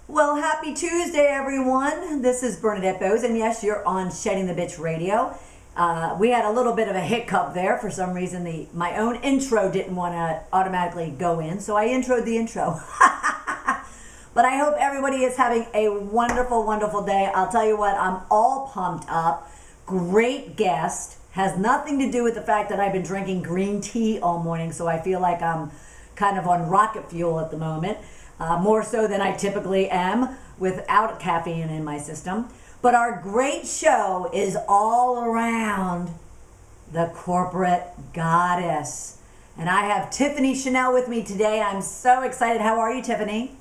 Well, happy Tuesday, everyone. This is Bernadette Boas, and yes, you're on Shedding the Bitch Radio. We had a little bit of a hiccup there. For some reason, my own intro didn't want to automatically go in, so I introed the intro. But I hope everybody is having a wonderful, wonderful day. I'll tell you what, I'm all pumped up. Great guest. Has nothing to do with the fact that I've been drinking green tea all morning, so I feel like I'm kind of on rocket fuel at the moment. More so than I typically am without caffeine in my system. But our great show is all around the corporate goddess. And I have Tiffany Shenelle with me today. I'm so excited. How are you, Tiffany?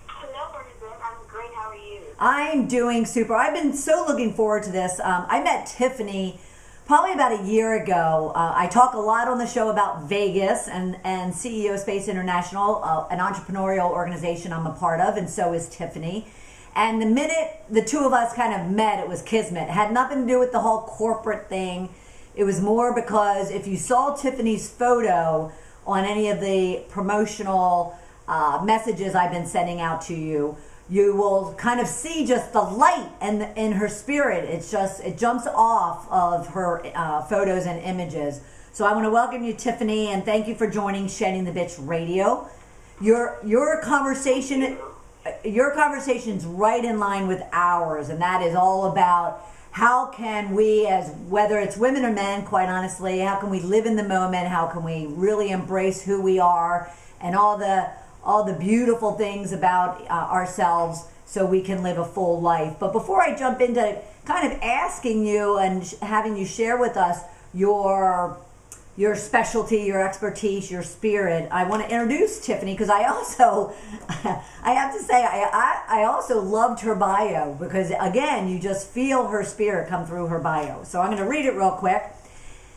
Hello, Bernadette. I'm great. How are you? I'm doing super. I've been so looking forward to this. I met Tiffany probably about a year ago. I talk a lot on the show about Vegas and CEO Space International, an entrepreneurial organization I'm a part of, and so is Tiffany. And the minute the two of us kind of met, it was kismet. It had nothing to do with the whole corporate thing. It was more because if you saw Tiffany's photo on any of the promotional messages I've been sending out to you, you will kind of see just the light and in her spirit. It jumps off of her photos and images. So I want to welcome you, Tiffany, and thank you for joining Shedding the Bitch Radio. Your conversation's right in line with ours, and that is all about how can we, as whether it's women or men, quite honestly, how can we live in the moment? How can we really embrace who we are and all the beautiful things about ourselves so we can live a full life. But before I jump into kind of asking you and having you share with us your specialty, your expertise, your spirit, I want to introduce Tiffany because I also, I have to say, I also loved her bio because, again, you just feel her spirit come through her bio. So I'm going to read it real quick.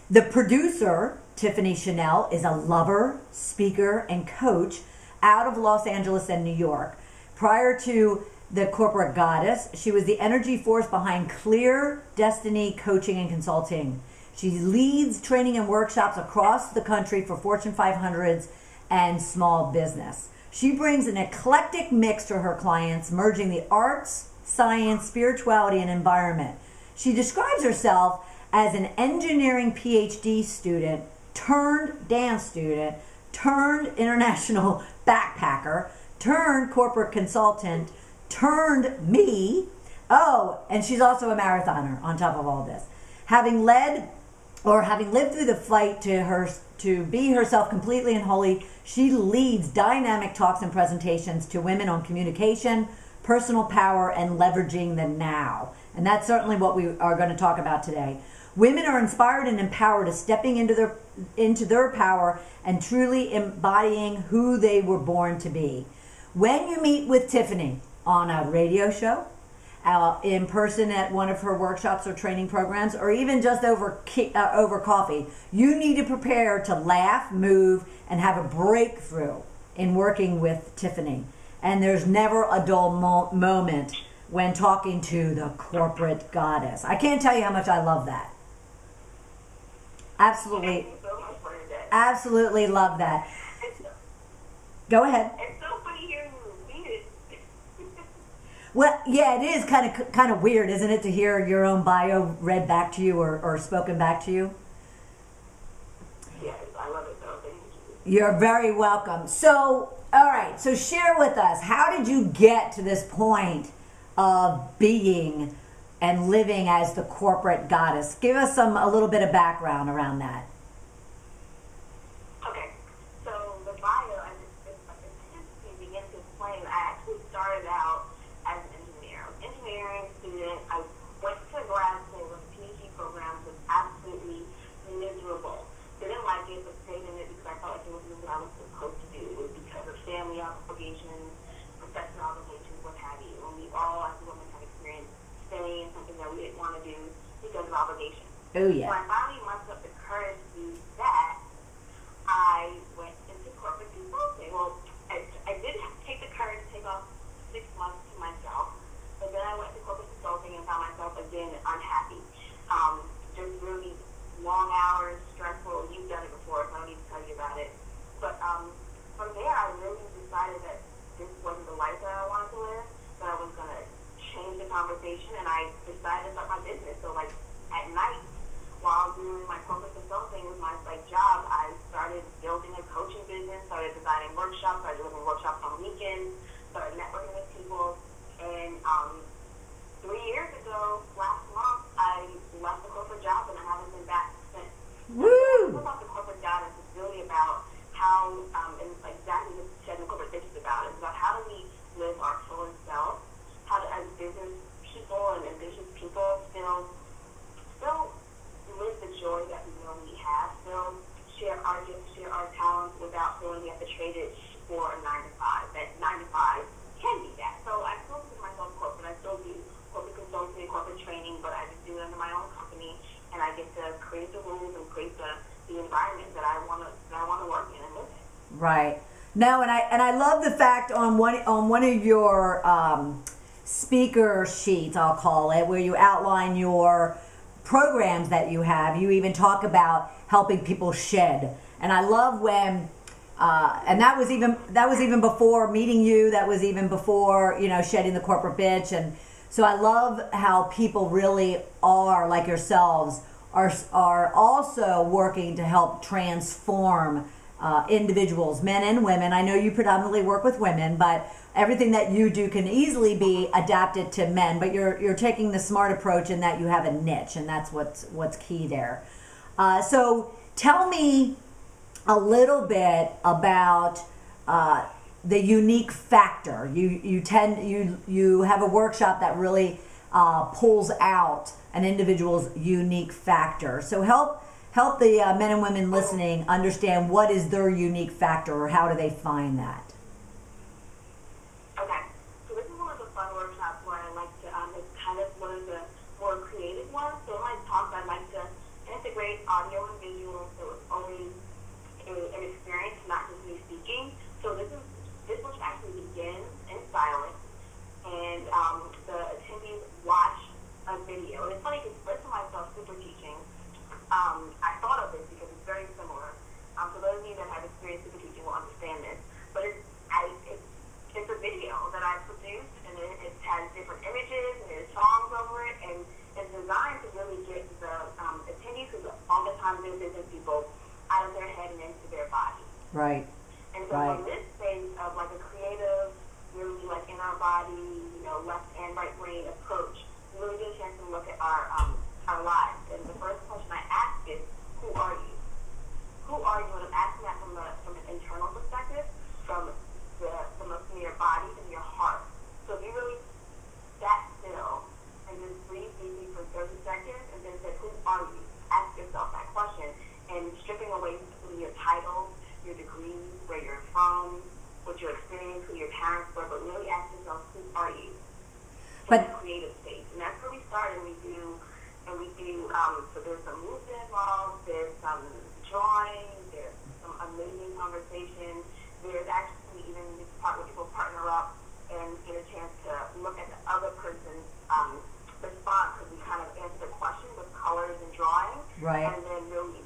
The producer, Tiffany Shenelle, is a lover, speaker, and coach out of Los Angeles and New York. Prior to the corporate goddess, she was the energy force behind Clear Destiny Coaching and Consulting. She leads training and workshops across the country for Fortune 500s and small business. She brings an eclectic mix to her clients, merging the arts, science, spirituality, and environment. She describes herself as an engineering PhD student turned dance student turned international backpacker, turned corporate consultant, turned me. Oh, and she's also a marathoner on top of all this. Having lived through the fight to be herself completely and wholly, she leads dynamic talks and presentations to women on communication, personal power, and leveraging the now. And that's certainly what we are going to talk about today. Women are inspired and empowered to stepping into their power and truly embodying who they were born to be. When you meet with Tiffany on a radio show, in person at one of her workshops or training programs, or even just over coffee, you need to prepare to laugh, move, and have a breakthrough in working with Tiffany. And there's never a dull moment when talking to the corporate goddess. I can't tell you how much I love that. Absolutely. Absolutely love that. Go ahead. It's so funny hearing you read it. Well, yeah, it is kind of weird, isn't it, to hear your own bio read back to you or spoken back to you? Yes, I love it though. Thank you. You're very welcome. So, all right, so share with us, how did you get to this point of being and living as the corporate goddess? Give us a little bit of background around that. Okay, so the bio, as it begins to explain, I actually started out as an engineer. I was an engineering student. I went to grad school with a PhD program, was absolutely miserable. Didn't like it, but stayed in it because I felt like it was what I was supposed to do. It was because of family obligations, professional obligations, what have you. And we all, as women, have experienced staying in something that we didn't want to do because of obligation. Oh, yeah. So I finally mustered up the courage to do that. I went into corporate consulting. Well, I did take the courage to take off 6 months to myself, but then I went to corporate consulting and found myself again unhappy. Just really long hours, stressful. You've done it before, so I don't need to tell you about it. But from there, I really decided that this wasn't the life that conversation, and I decided to start my business. So like at night, while doing my corporate consulting with my job, I started building a coaching business, started designing workshops, started delivering workshops on weekends, started networking with people, and 3 years ago, last month, I left the corporate job and I haven't been back since. Woo! What about the corporate job is really about how, and exactly what Shedding the Corporate Bitch is about. It's about how do we live our fullest self, how to, as business people and ambitious people, still live the joy that we know we have, still share our gifts, share our talents without feeling we have to trade it for a 9 to 5. That 9 to 5 can be that. So I still do myself corporate. I still do corporate consulting, corporate training, but I just do it under my own company, and I get to create the rules and create the environment that I want to work in and live in. Right. No, and I love the fact on one of your speaker sheets, I'll call it, where you outline your programs that you have. You even talk about helping people shed, and I love when. And that was even before meeting you. That was even before shedding the corporate bitch. And so I love how people really are like yourselves are also working to help transform individuals, men and women. I know you predominantly work with women, but everything that you do can easily be adapted to men. But you're taking the smart approach in that you have a niche, and that's what's key there. So tell me a little bit about the unique factor. You have a workshop that really pulls out an individual's unique factor. So help the men and women listening understand what is their unique factor, or how do they find that. Okay, so this is one of the fun workshops where I like to, it's kind of one of the more creative ones. So in my talks, I like to integrate audio and visual, so it's always an experience, not just me speaking. So this one actually begins in silence, and the attendees watch a video. And it's funny because first to myself, super teaching, I thought of this because it's very similar. For those of you that have experienced super teaching will understand this, but it's a video that I produced, and it has different images and there's songs over it, and it's designed to really get the attendees, because oftentimes they're business people, out of their head and into their body. Right. And so from this space of like a creative, really like in our body, left and right brain approach, we really get a chance to look at our lives. And the first question I ask is, who are you? Who are you? And I'm asking that from an internal perspective, from your body to your heart. So if you really sat still and just breathe deeply for 30 seconds and then said, who are you? Ask yourself that question. And stripping away your titles, your degrees, where you're from, what your experience, who your parents were, but really ask yourself, who are you? But in the creative space. And that's where we start, and we do, so there's some movement involved, there's some drawing, there's some amazing conversation, there's actually even this part where people partner up and get a chance to look at the other person's response, because we kind of answer the question with colors and drawing, right, and then really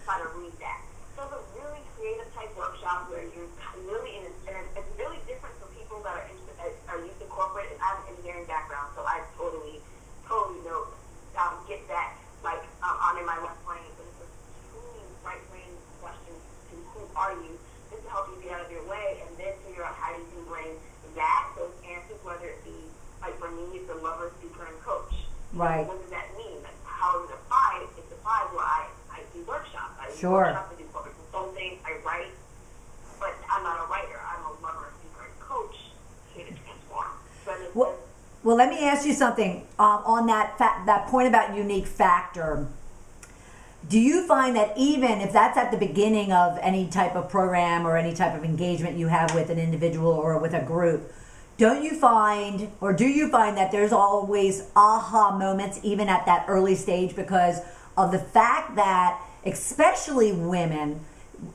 try to read that. So it's a really creative type workshop where you're really and it's really different for people that are used to corporate. And I have an engineering background, so I totally know, get that, I'm in my left brain, but it's a truly right brain question to who are you, just to help you get out of your way, and then figure out how you can bring those answers, whether it be, for me, it's a lover, speaker, and coach. Right. What does that mean? How is it applied? It's applied where I do workshops. I do Sure. workshops, I do corporate consulting, I write, but I'm not a writer. I'm a lover, speaker, and coach here to transform. Well, let me ask you something on that point about unique factor. Do you find that even if that's at the beginning of any type of program or any type of engagement you have with an individual or with a group, do you find that there's always aha moments even at that early stage, because of the fact that especially women,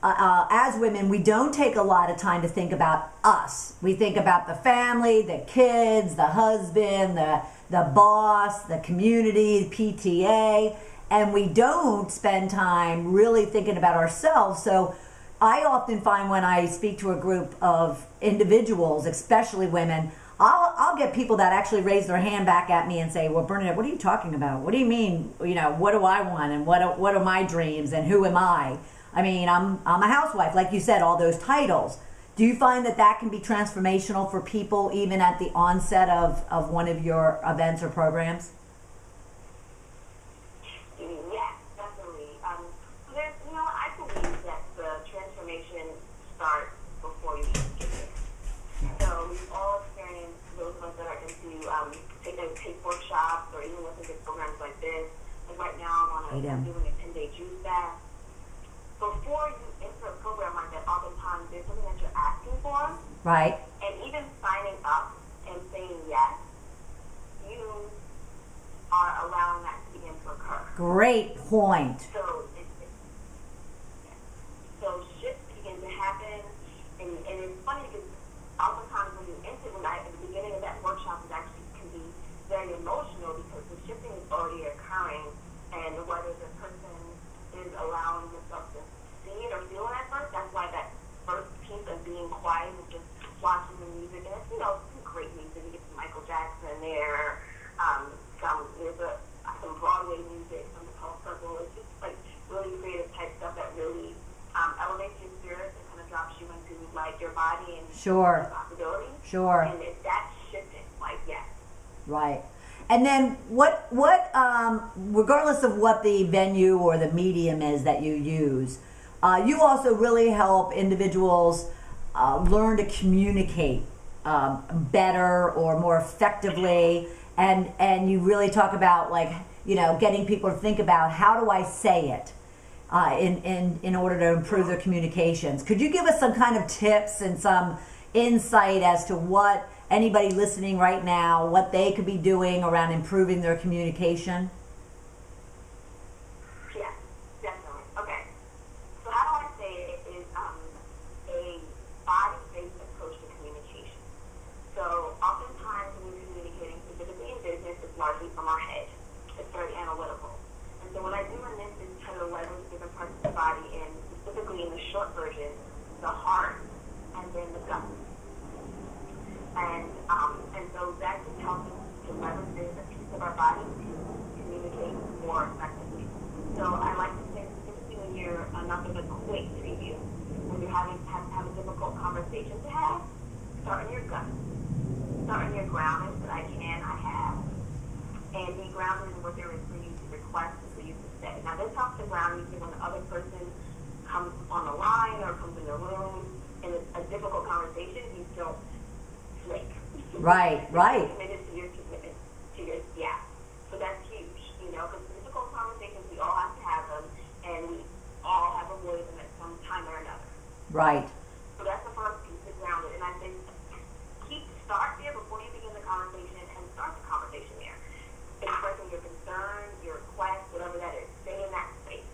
as women, we don't take a lot of time to think about us. We think about the family, the kids, the husband, the boss, the community, the PTA, and we don't spend time really thinking about ourselves. So I often find when I speak to a group of individuals, especially women, I'll get people that actually raise their hand back at me and say, well, Bernadette, what are you talking about? What do you mean? You know, what do I want? And what are my dreams? And who am I? I mean, I'm a housewife, like you said, all those titles. Do you find that can be transformational for people even at the onset of one of your events or programs? Yes, definitely. There's, you know, I believe that the transformation starts before you even get there. So we've all experienced, those of us that are into take workshops or even listen to programs like this. Like right now, I'm doing a 10-day juice fast. Before you enter a program like that, oftentimes there's something that you're asking for. Right. And even signing up and saying yes, you are allowing that to begin to occur. Great point. So shifts begin to happen, and it's funny because oftentimes when you enter, at the beginning of that workshop, it actually can be very emotional because the shifting is already occurring, and whether the person is allowing themselves to see it or feel it at first, that's why that first piece of being quiet is just watching the music, and it's, you know, some great music. You get some Michael Jackson there, some Broadway music, some Pulse Circle. It's just like really creative type stuff that really elevates your spirit and kind of drops you into like your body and possibility. Sure. And if that's shifting, like yes. Right. And then what regardless of what the venue or the medium is that you use, you also really help individuals learn to communicate better or more effectively, and you really talk about, like, you know, getting people to think about, how do I say it in order to improve their communications. Could you give us some kind of tips and some insight as to what anybody listening right now, what they could be doing around improving their communication? Yes, definitely. Okay. So how do I say it is a body-based approach to communication. So oftentimes when we're communicating, specifically in business, it's largely from our head. It's very analytical. And so what I do in this is try to leverage different parts of the body, and specifically in the short version, the heart and then the gut. And so that just helps us to leverage a piece of our body to communicate more effectively. So I like to say, specifically when you're not with a quick preview, when you're having have a difficult conversation to have, start in your gut. Start in your grounding, that I have, and be grounded in what there is for you to request and for you to say. Now this helps to ground you when the other person comes on the line or comes in the room in a difficult conversation, you don't flake. Right. You're committed to your commitment, to your, yeah. So that's huge, you know, because difficult conversations, we all have to have them, and we all have avoided them at some time or another. Right. So that's the first piece, to ground it. And I think start there before you begin the conversation, and start the conversation there. Expressing your concern, your request, whatever that is. Stay in that space.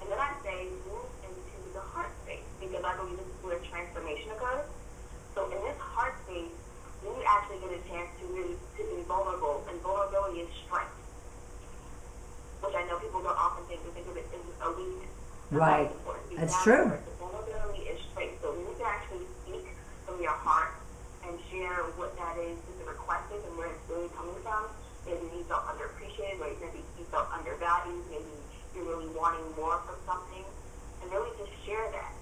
And then I say move into the heart space, because I believe this is where transformation occurs. So in this heart space, we actually get a chance to really be vulnerable, and vulnerability is strength, which I know people don't often think of it as a weakness. Right. That's true. The vulnerability is strength. So you need to actually speak from your heart and share what that is the request is and where it's really coming from. Maybe you felt underappreciated, or maybe you felt undervalued, maybe you're really wanting more from something, and really just share that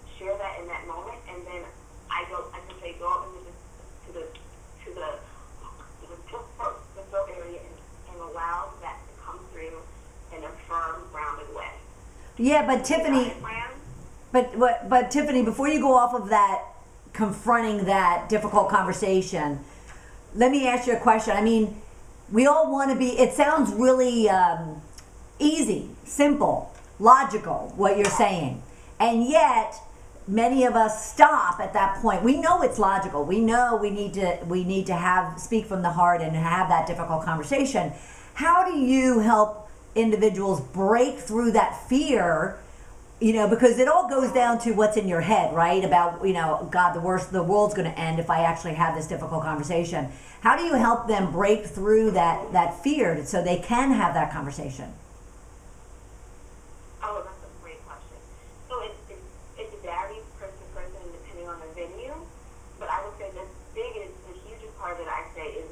in that moment. And then I can say go up into the throat area and allow that to come through in a firm, grounded way. Yeah, but Tiffany, but Tiffany, before you go off of that, confronting that difficult conversation, let me ask you a question. I mean, we all want to be, it sounds really easy, simple, logical, what you're saying. And yet, many of us stop at that point. We know it's logical. We know we need to speak from the heart and have that difficult conversation. How do you help individuals break through that fear? You know, because it all goes down to what's in your head, right? About, you know, God, the world's going to end if I actually have this difficult conversation. How do you help them break through that fear so they can have that conversation? Oh, that's a great question. So it varies person to person depending on the venue, but I would say the hugest part of it, I say, is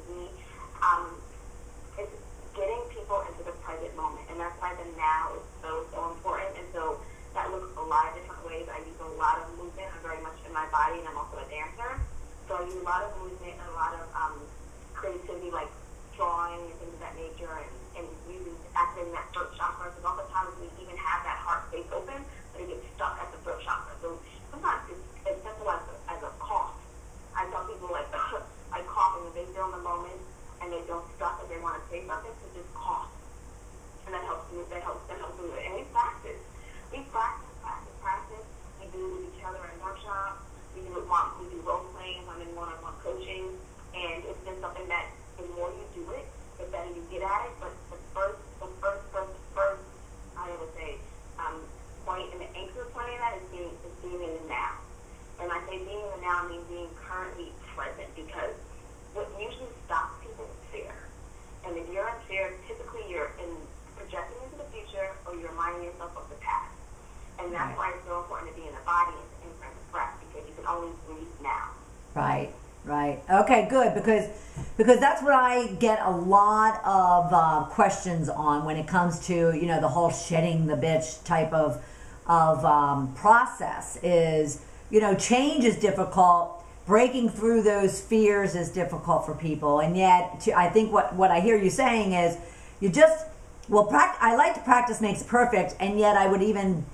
body, and I'm also a dancer. So I use a lot of movement and a lot of creativity, like drawing and things of that nature, and using activating that throat chakra. Because oftentimes we even have that heart space open, but it gets stuck at the throat chakra. So sometimes it's as simple as a cough. I tell people like I cough, and if they feel in the moment and they don't stuck and they want to say something, so just cough, and that helps me. That helps me with it. And we practice. We do it with each other in workshops. We do role playing. I'm in one-on-one coaching, and it's been something that the more you do it, the better you get at it. But the first, I would say, point and the anchor point in that is being in the now. And I say being in the now means being currently present, because what usually stops people is fear. And if you're in fear, typically you're projecting into the future, or you're reminding yourself of the past. And that's why it's so important to be in the body and in the breath, because you can only breathe now. Right. Okay, good, because that's what I get a lot of questions on when it comes to, the whole shedding the bitch type of process is, change is difficult. Breaking through those fears is difficult for people. And yet, I think what I hear you saying is I like to practice makes perfect, and yet I would even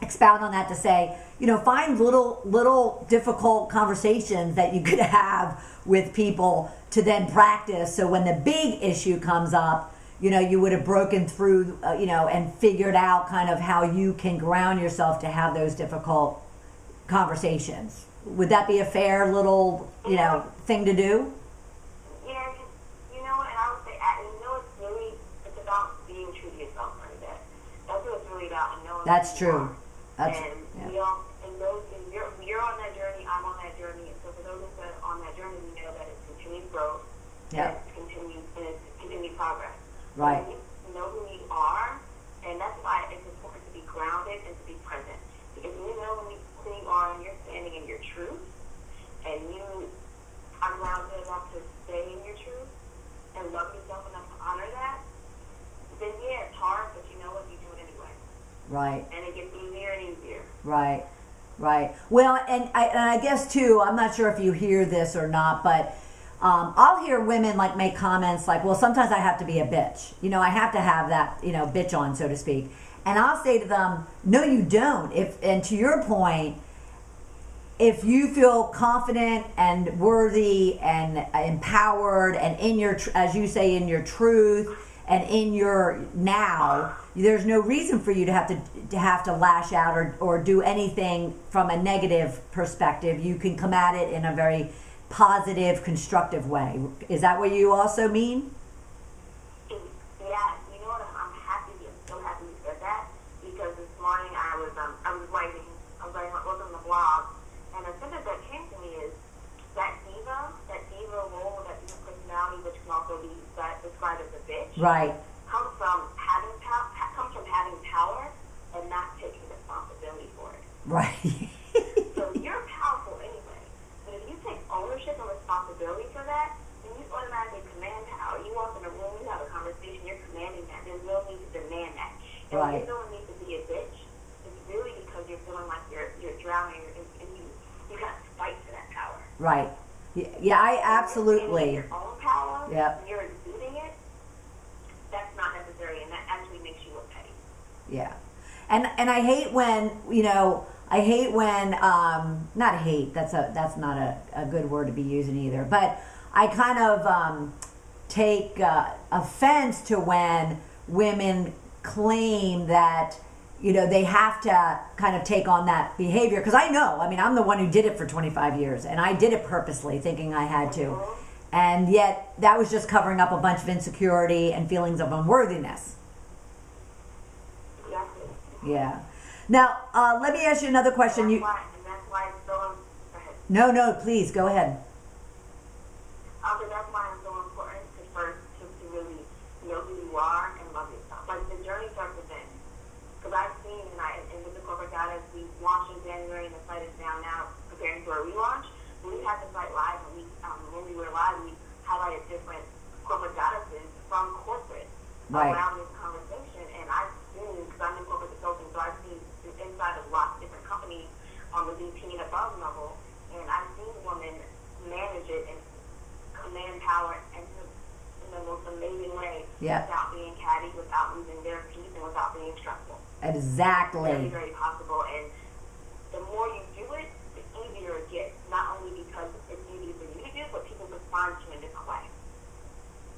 expound on that to say, find little difficult conversations that you could have with people to then practice. So when the big issue comes up, you would have broken through, and figured out kind of how you can ground yourself to have those difficult conversations. Would that be a fair little, thing to do? Yeah, and I would say, it's about being true to yourself, Bernadette. That's what it's really about. That's true. We all, and you're on that journey, I'm on that journey, and so for those that are on that journey, we know that it's continued growth, and it's continued progress. Right. So we know who we are, and that's why it's important to be grounded and to be present. Because when you know who you are and you're standing in your truth, and you are grounded enough to stay in your truth and love yourself enough to honor that, then it's hard, but you know what, you do it anyway. Right. And it gets easier and easier. Right. Well, and I guess too, I'm not sure if you hear this or not, but I'll hear women make comments like, well, sometimes I have to be a bitch. I have to have that, bitch on, so to speak. And I'll say to them, no, you don't. And to your point, if you feel confident and worthy and empowered and in your, as you say, in your truth and in your now, there's no reason for you to have to lash out or do anything from a negative perspective. You can come at it in a very positive, constructive way. Is that what you also mean? Yeah, you know what? I'm so happy you said that, because this morning I was working on the blog, and a sentence that came to me is that diva role, that diva personality, which can also be described as a bitch, right, comes from having power and not taking responsibility for it. Right. So you're powerful anyway, but if you take ownership and responsibility for that, then you automatically command power. You walk in a room, you have a conversation, you're commanding that. There's no need to demand that. And when you don't need to be a bitch, it's really because you're feeling like you're drowning, and you got to fight for that power. Right. Yeah, I absolutely. Your own power, yep. You're exuding it. That's not necessary, and that actually makes you look petty. Yeah, and I hate when not hate. That's not a good word to be using either. But I kind of take offense to when women claim that they have to kind of take on that behavior, because I know. I mean, I'm the one who did it for 25 years, and I did it purposely, thinking I had to. And yet, that was just covering up a bunch of insecurity and feelings of unworthiness. Exactly. Yeah. Now, let me ask you another question. And that's why it's so. Go ahead. No, please go ahead. That's why it's so important to really know who you are and love yourself. Like, the journey starts within. Because I've seen, and with the corporate data, we launched in January, and the site is down now preparing for a relaunch. We had the site live, and when we were live, we highlighted different corporate goddesses from corporate around this conversation. And I've seen, because I'm in corporate consulting, so I've seen inside of lots of different companies on the VP and above level, and I power in the most amazing way, Yep. without being catty, without losing their peace, and without being stressful. Exactly. Very, very possible. And the more you do it, the easier it gets. Not only because it's easy for you to do, but people respond to it in different ways.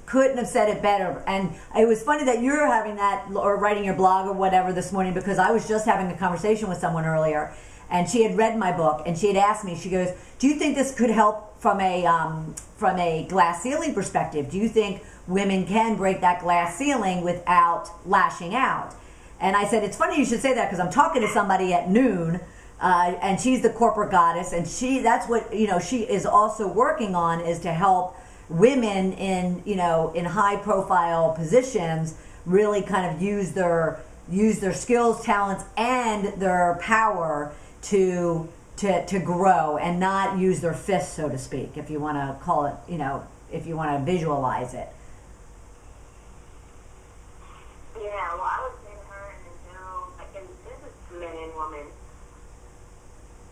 Couldn't have said it better. And it was funny that you're having that or writing your blog or whatever this morning, because I was just having a conversation with someone earlier, and she had read my book, and she had asked me, she goes, do you think this could help from a glass ceiling perspective? Do you think women can break that glass ceiling without lashing out? And I said, it's funny you should say that, because I'm talking to somebody at noon, and she's the corporate goddess, and that's what, she is also working on, is to help women in high profile positions really kind of use their skills, talents, and their power to grow, and not use their fists, so to speak, if you want to call it, if you want to visualize it. Yeah, well, I would say to her in general, like, and this is to men and women,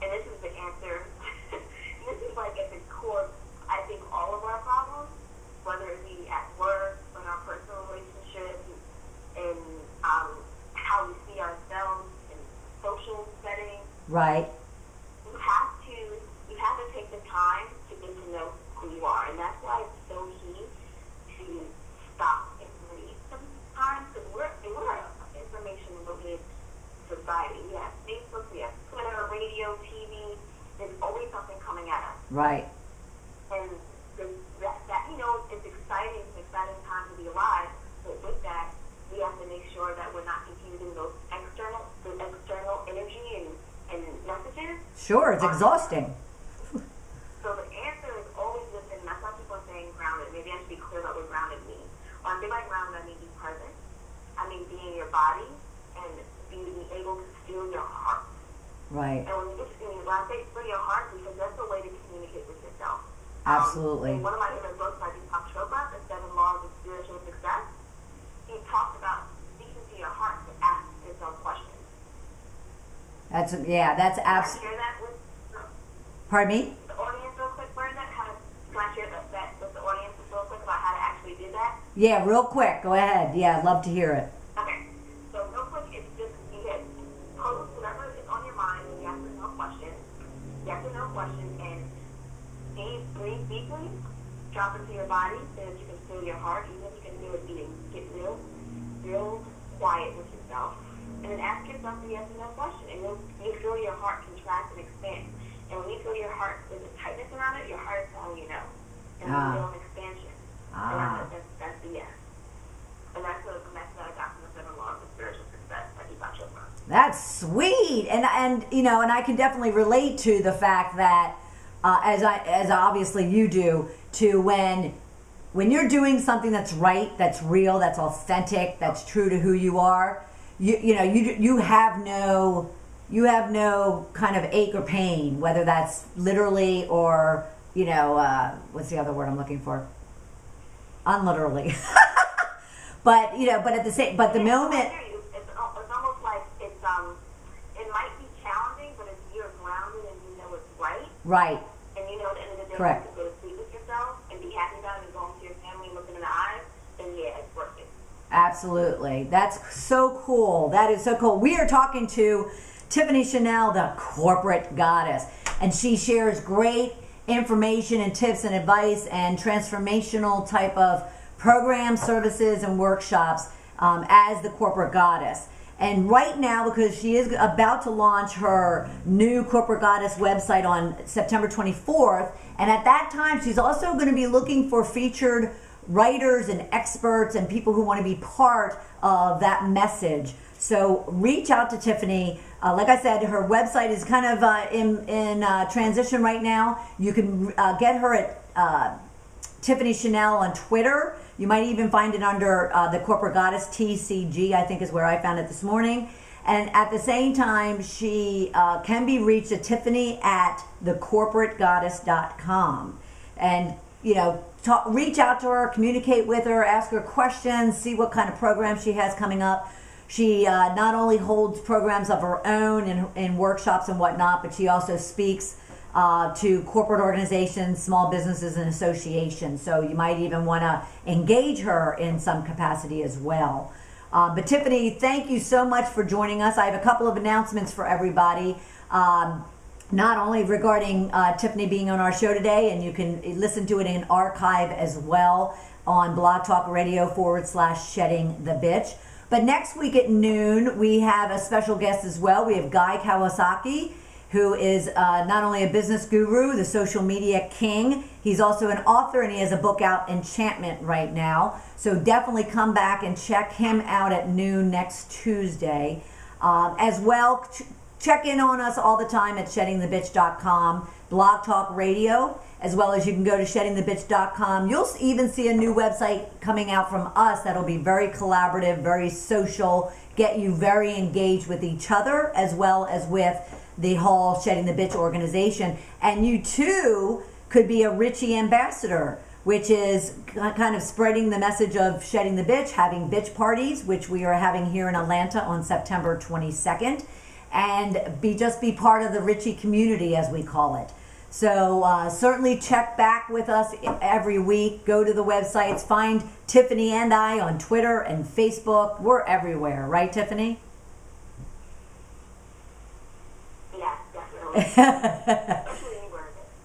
and this is the answer. This is like at the core, I think, all of our problems, whether it be at work, in our personal relationships, and how we see ourselves in social settings. Right. You have to take the time to get to know who you are, and that's why it's so key to stop and read sometimes, because we're an information-related society. We have Facebook, we have Twitter, radio, TV. There's always something coming at us. Right. And that it's exciting. It's an exciting time to be alive. But with that, we have to make sure that we're not confusing the external energy and messages. Sure, it's exhausting. So the answer is always within. That's why people are saying grounded. Maybe I should be clear about what grounded means. When I say by grounded, I mean be present. I mean be in your body and being able to feel your heart. Right. And when I say feel your heart, because that's the way to communicate with yourself. Absolutely. In one of my favorite books by Deepak Chopra, The 7 Laws of Spiritual Success, he talks about speaking to your heart to ask yourself questions. That's absolutely. Can I share that with Pardon me? the audience real quick, Bernadette? Can I share that with the audience real quick about how to actually do that? Yeah, real quick. Go ahead. Yeah, I'd love to hear it. Okay. So real quick, it's just you hit pose whatever is on your mind and yes or no question. Yes or no question, and breathe deeply, drop into your body so that you can feel your heart. Even if you can do it beating, get real quiet with yourself, and then ask yourself the yes or no question, and you'll feel your heart contract and expand. And when you feel your heart, there's a tightness around it, your heart is telling you no, and you feel an expansion. And that's the yes. And that's the message that I got from the 7 Laws of Spiritual Success by Deepak Chopra. That's sweet, and I can definitely relate to the fact that as obviously you do, to when you're doing something that's right, that's real, that's authentic, that's true to who you are, you have no kind of ache or pain, whether that's literally or what's the other word I'm looking for? Unliterally. but at the moment. It's almost like it might be challenging, but if you're grounded and you know it's right. Right. And you know at the end of the day, correct. You can go to sleep with yourself and be happy about it and go home to your family and look them in the eyes, then yeah, it's worth it. Absolutely. That's so cool. That is so cool. We are talking to Tiffany Shenelle, the corporate goddess, and she shares great information and tips and advice and transformational type of programs, services, and workshops as the corporate goddess. And right now, because she is about to launch her new Corporate Goddess website on September 24th, and at that time, she's also going to be looking for featured writers and experts and people who want to be part of that message. So reach out to Tiffany. Like I said, her website is kind of in transition right now. You can get her at Tiffany Shenelle on Twitter. You might even find it under the Corporate Goddess, TCG, I think is where I found it this morning. And at the same time, she can be reached at Tiffany at thecorporategoddess.com. And, reach out to her, communicate with her, ask her questions, see what kind of programs she has coming up. She not only holds programs of her own in workshops and whatnot, but she also speaks to corporate organizations, small businesses, and associations. So you might even want to engage her in some capacity as well. But Tiffany, thank you so much for joining us. I have a couple of announcements for everybody. Not only regarding Tiffany being on our show today, and you can listen to it in archive as well on Blog Talk Radio /Shedding the Bitch. But next week at noon, we have a special guest as well. We have Guy Kawasaki, who is not only a business guru, the social media king, he's also an author, and he has a book out, Enchantment, right now. So definitely come back and check him out at noon next Tuesday. As well, check in on us all the time at sheddingthebitch.com, Blog Talk Radio, as well as you can go to sheddingthebitch.com. You'll even see a new website coming out from us that'll be very collaborative, very social, get you very engaged with each other as well as with the whole Shedding the Bitch organization. And you too could be a Richie ambassador, which is kind of spreading the message of Shedding the Bitch, having bitch parties, which we are having here in Atlanta on September 22nd, and just be part of the Richie community, as we call it. So certainly check back with us every week. Go to the websites. Find Tiffany and I on Twitter and Facebook. We're everywhere. Right, Tiffany? Yeah, definitely.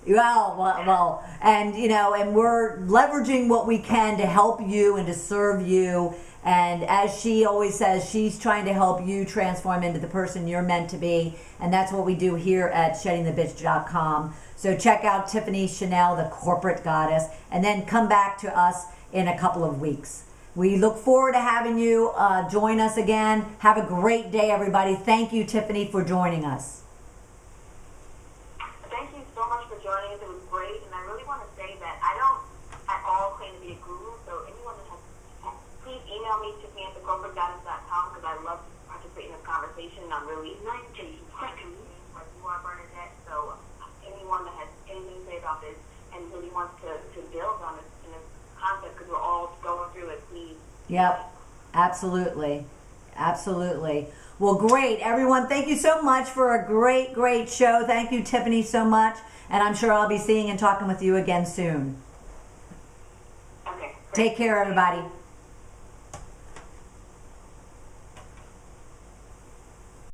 Well, and and we're leveraging what we can to help you and to serve you. And as she always says, she's trying to help you transform into the person you're meant to be. And that's what we do here at sheddingthebitch.com. So check out Tiffany Shenelle, the corporate goddess, and then come back to us in a couple of weeks. We look forward to having you join us again. Have a great day, everybody. Thank you, Tiffany, for joining us. Thank you so much for joining us. It was great. And I really want to say that I don't at all claim to be a guru. So anyone that has, please email me, tiffany@thecorporategoddess.com, because I love to participate in this conversation. I'm really 19 seconds, like you are, Bernadette. So anyone that has anything to say about this and really wants to build on this, in this concept, because we're all going through it, please. Yep, absolutely. Absolutely. Well, great. Everyone, thank you so much for a great, great show. Thank you, Tiffany, so much. And I'm sure I'll be seeing and talking with you again soon. Okay. Great. Take care, everybody.